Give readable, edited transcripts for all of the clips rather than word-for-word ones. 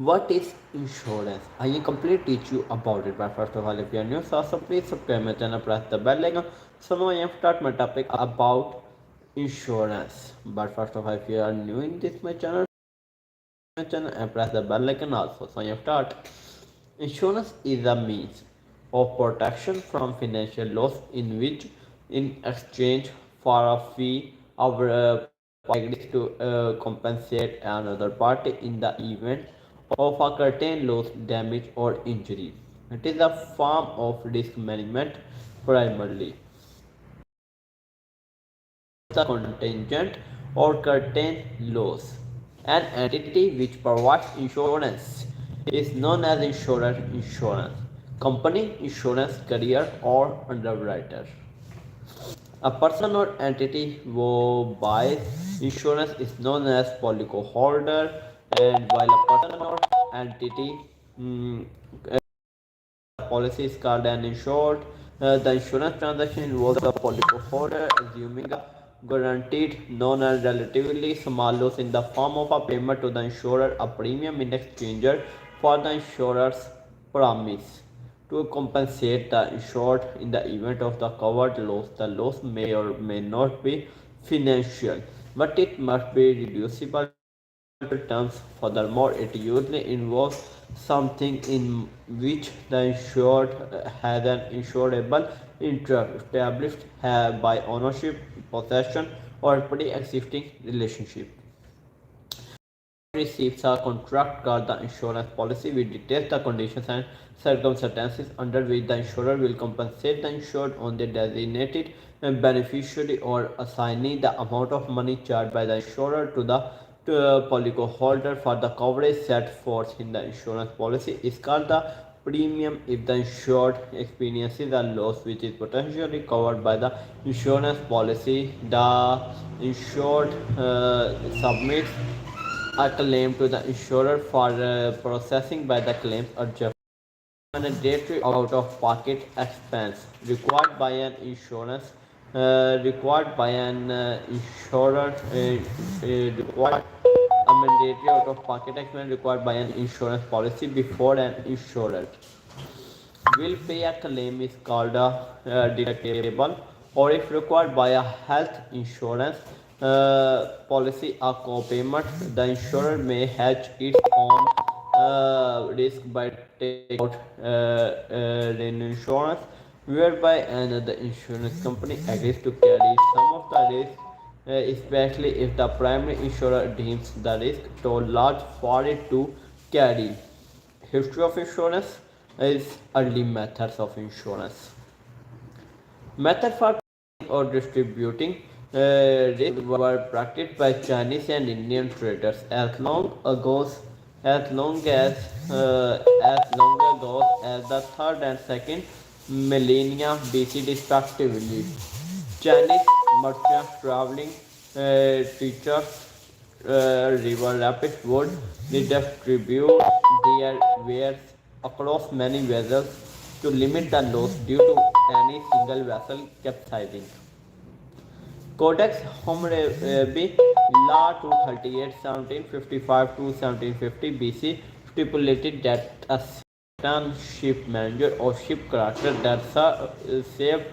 What is insurance? I can completely teach you about it. But first of all, if you are new, so please subscribe my channel, press the bell icon. So now I am start my topic about insurance. But first of all, if you are new in this my channel and press the bell icon also. So I am start. Insurance is a means of protection from financial loss in which, in exchange for a fee, our party agrees to compensate another party in the event of a certain loss, damage, or injury. It is a form of risk management primarily the contingent or curtain loss. An entity which provides insurance is known as insurer, insurance company, insurance carrier, or underwriter. A person or entity who buys insurance is known as policyholder, and while a person or entity mm, policy is called an insured. The insurance transaction involves the policyholder assuming a guaranteed, known and relatively small loss in the form of a payment to the insurer, a premium in exchange for the insurer's promise to compensate the insured in the event of the covered loss. The loss may or may not be financial, but it must be reducible terms. Furthermore, it usually involves something in which the insured has an insurable interest established by ownership, possession, or pre-existing relationship. Receives a contract called the insurance policy which details the conditions and circumstances under which the insurer will compensate the insured on the designated beneficiary or assignee the amount of money charged by the insurer to the policyholder for the coverage set forth in the insurance policy is called the premium. If the insured experiences a loss which is potentially covered by the insurance policy, the insured submits a claim to the insurer for processing by the claims adjuster. Mandatory out-of-pocket expense required by an insurer required a mandatory out-of-pocket expense required by an insurance policy before an insurer will pay a claim is called a deductible, or if required by a health insurance policy a co-payment. The insurer may hedge its own risk by taking out insurance whereby another insurance company agrees to carry some of the risk, especially if the primary insurer deems the risk too large for it to carry. History of insurance is early methods of insurance. Method for or distributing risk were practiced by Chinese and Indian traders as long as as long ago as the third and second millennia BC respectively. Chinese merchants traveling teachers river rapids would redistribute their wares across many vessels to limit the loss due to any single vessel capsizing. Codex Hammurabi Law 238 1755 to 1750 BC stipulated that a certain ship manager or ship character that saved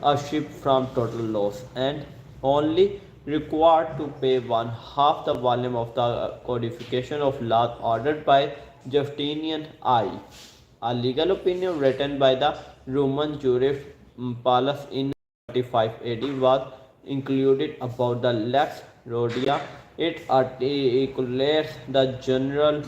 a ship from total loss and only required to pay one half the volume of the codification of laws ordered by Justinian I. A legal opinion written by the Roman jurist Pallas in 35 AD was included about the Lex Rhodia. It articulates the general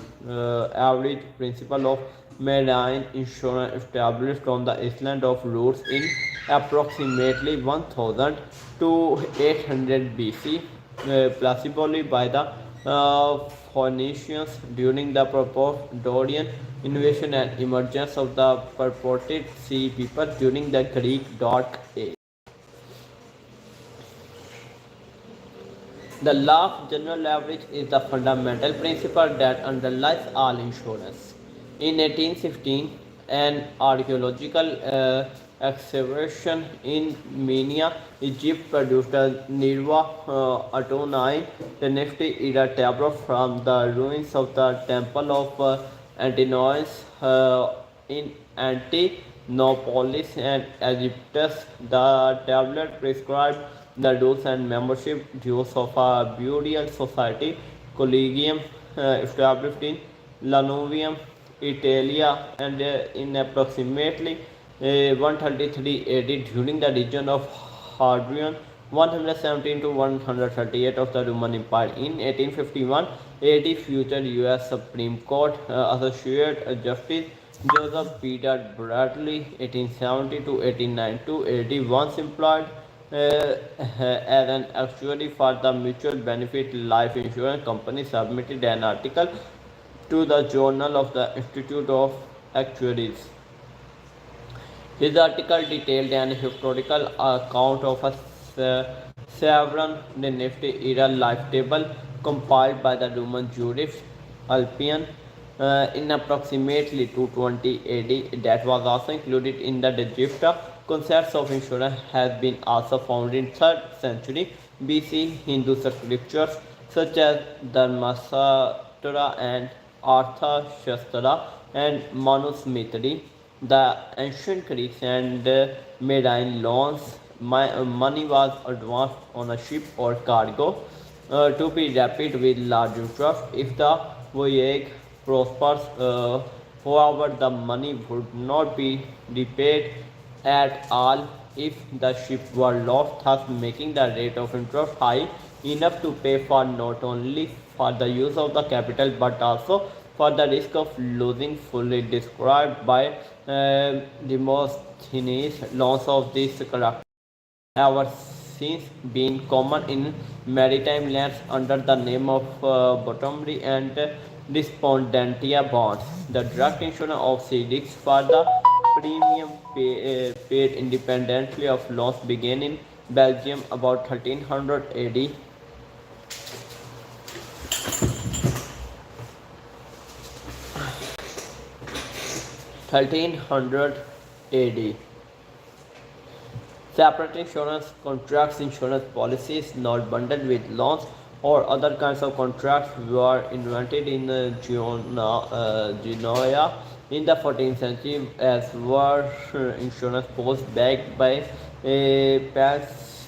average principle of marine insurance established on the island of Rhodes in approximately 1000 to 800 BC, plausibly by the Phoenicians during the Dorian invasion and emergence of the purported sea people during the Greek Dark Age. The law of general average is the fundamental principle that underlies all insurance. In 1816, an archaeological excavation in Menia, Egypt produced a Nirva Atonai, the Nifty era tableau from the ruins of the temple of Antinois in Antinopolis and Egyptus. The tablet prescribed the rules and membership dues of a burial society, collegium established in Lanuvium, Italia, and in approximately 133 AD during the region of Hadrian 117 to 138 of the Roman Empire. In 1851 AD, future US Supreme Court Associate Justice Joseph Peter Bradley 1870 to 1892 AD once employed as an actuary for the mutual benefit life insurance company submitted an article to the Journal of the Institute of Actuaries. His article detailed an historical account of a sovereign Nifty era life table compiled by the Roman jurist Ulpian in approximately 220 AD. That was also included in the Digesta. Concepts of insurance have been also found in 3rd century BC Hindu scriptures such as Dharmasastra and Arthashastra and Manusmriti. The ancient Greeks and marine loans, money was advanced on a ship or cargo to be rapid with large interest. If the voyage prospers, however, the money would not be repaid at all if the ship were lost, thus making the rate of interest high enough to pay for not only for the use of the capital but also for the risk of losing, fully described by Demosthenes. Loans of this character have since been common in maritime lands under the name of bottomry and respondentia bonds. The direct insurance of sea risks for the premium paid independently of loans began in Belgium about 1300 AD. 1300 AD. Separate insurance contracts, insurance policies not bundled with loans or other kinds of contracts were invented in Genoa in the 14th century, as were insurance posts backed by a pass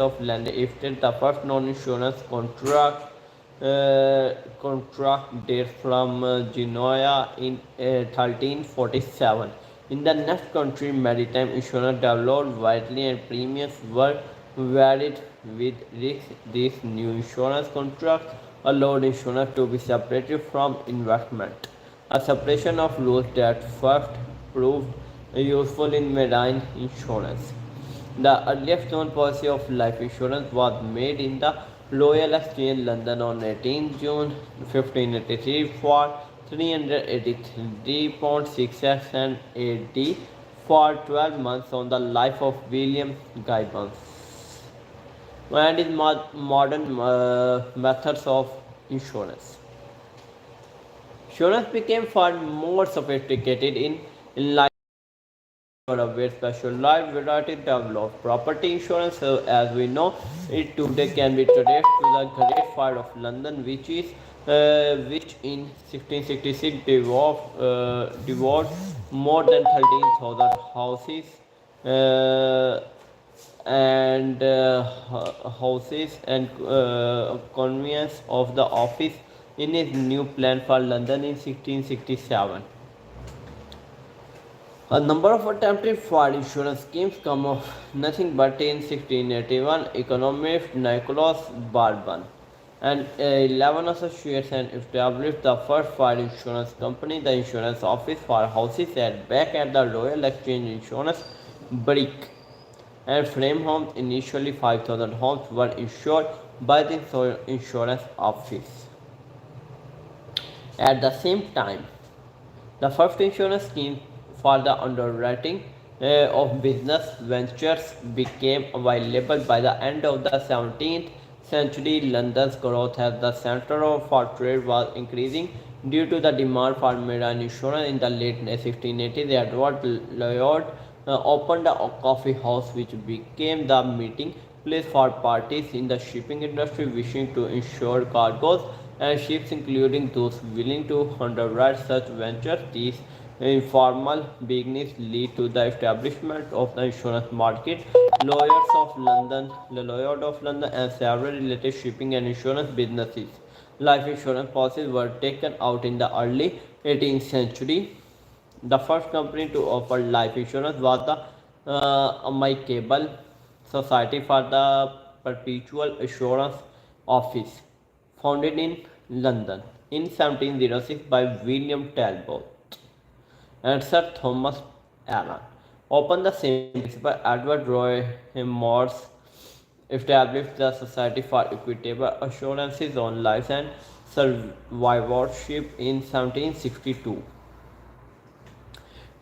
of land. If the first non-insurance contract dates from Genoa in 1347. In the next country, maritime insurance developed widely and premiums were varied with risks. These new insurance contracts allowed insurance to be separated from investment, a separation of rules that first proved useful in marine insurance. The earliest known policy of life insurance was made in the Royal Exchange, London on 18 June 1583 for £383.6 and AD for 12 months on the life of William Gibbons. And in modern methods of insurance. Insurance became far more sophisticated in life where specialized variety developed. Property insurance, as we know it today, can be traced to the Great Fire of London, which in 1666 devoured more than 13,000 houses and conveyance of the office in his new plan for London in 1667. A number of attempted fraud insurance schemes come of nothing but in 1681, economist Nicholas Bourbon and 11 associates and established the first fire insurance company, the Insurance Office for Houses at back at the Royal Exchange Insurance Brick and Frame Homes. Initially 5,000 homes were insured by the Insurance Office. At the same time, the first insurance scheme for the underwriting of business ventures became available by the end of the 17th century. London's growth as the center for trade was increasing. Due to the demand for marine insurance in the late 1680s, Edward Lloyd opened a coffee house which became the meeting place for parties in the shipping industry wishing to insure cargoes and ships, including those willing to underwrite such ventures. These informal beginnings lead to the establishment of the insurance market. Lloyd of London, and several related shipping and insurance businesses. Life insurance policies were taken out in the early 18th century. The first company to offer life insurance was the Amicable Society for the Perpetual Assurance Office, founded in London in 1706 by William Talbot and Sir Thomas Allen. Upon the same principle, Edward Roy Morse established the Society for Equitable Assurances on Life and Survivorship in 1762.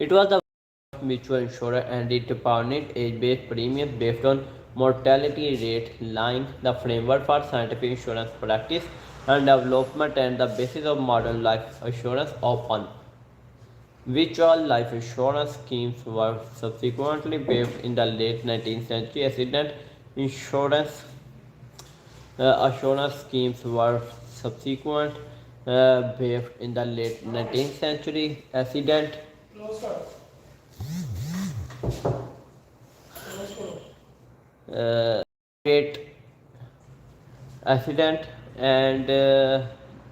It was the first mutual insurer and it pioneered age-based premiums based on mortality rate, laying the framework for scientific insurance practice and development and the basis of modern life assurance often. Mutual life insurance schemes were subsequently waived in the late 19th century. Accident insurance assurance schemes were subsequent waived in the late 19th century. Uh, Great accident and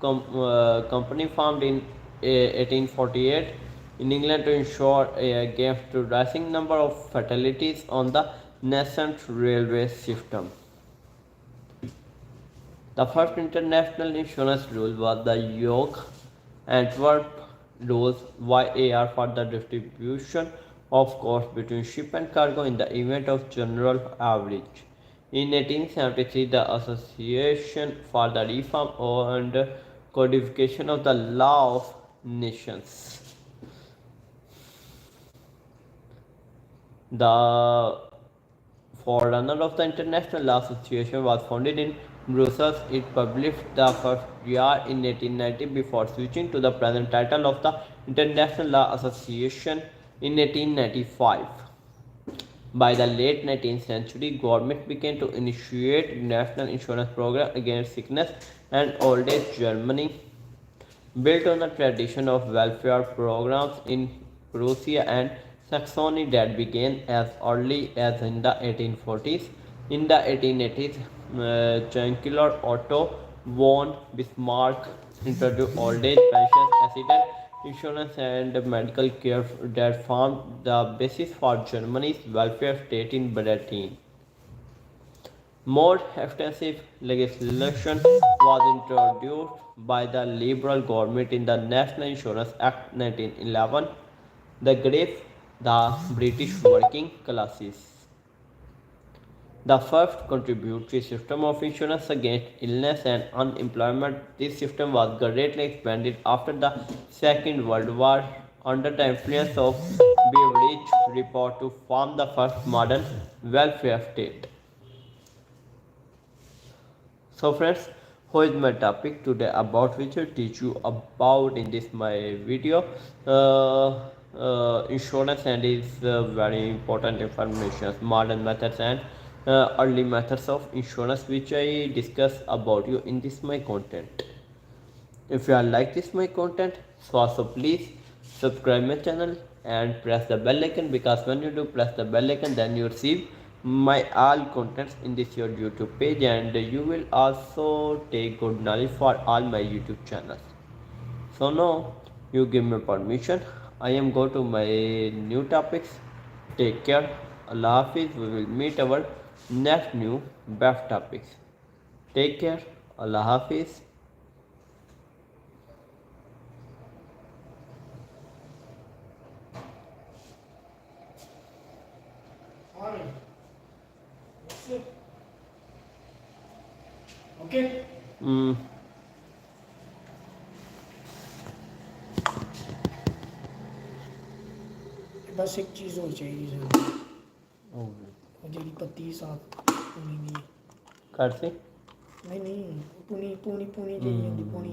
company formed in 1848 in England to ensure against the rising number of fatalities on the nascent railway system. The first international insurance rule was the York Antwerp rules YAR for the distribution of costs between ship and cargo in the event of general average. In 1873, the Association for the Reform and Codification of the Law of Nations, the forerunner of the International Law Association, was founded in Brussels. It published the first year in 1890 before switching to the present title of the International Law Association in 1895. By the late 19th century, government began to initiate national insurance programs against sickness and old age. Germany, built on the tradition of welfare programs in Prussia and Saxony that began as early as in the 1840s. In the 1880s, Chancellor Otto von Bismarck introduced old age pensions, accident insurance, and medical care that formed the basis for Germany's welfare state in Britain. More extensive legislation was introduced by the Liberal government in the National Insurance Act 1911 that gave the British working classes the first contributory system of insurance against illness and unemployment. This system was greatly expanded after the Second World War under the influence of Beveridge Report to form the first modern welfare state. So friends, who is my topic today about which I teach you about in this my video. Insurance and is very important information, modern methods and early methods of insurance which I discuss about you in this my content. If you are like this my content, so also please subscribe my channel and press the bell icon, because when you do press the bell icon, then you receive my all contents in this your YouTube page, and you will also take good knowledge for all my YouTube channels. So now you give me permission, I am go to my new topics. Take care. Allah Hafiz. We will meet our next new best topics. Take care. Allah Hafiz. Okay. बस एक चीज़ और चाहिए sir, वो JD पत्ती साथ पुनी नहीं कर से नहीं पुनी पुनी पुनी चाहिए होंगी पुनी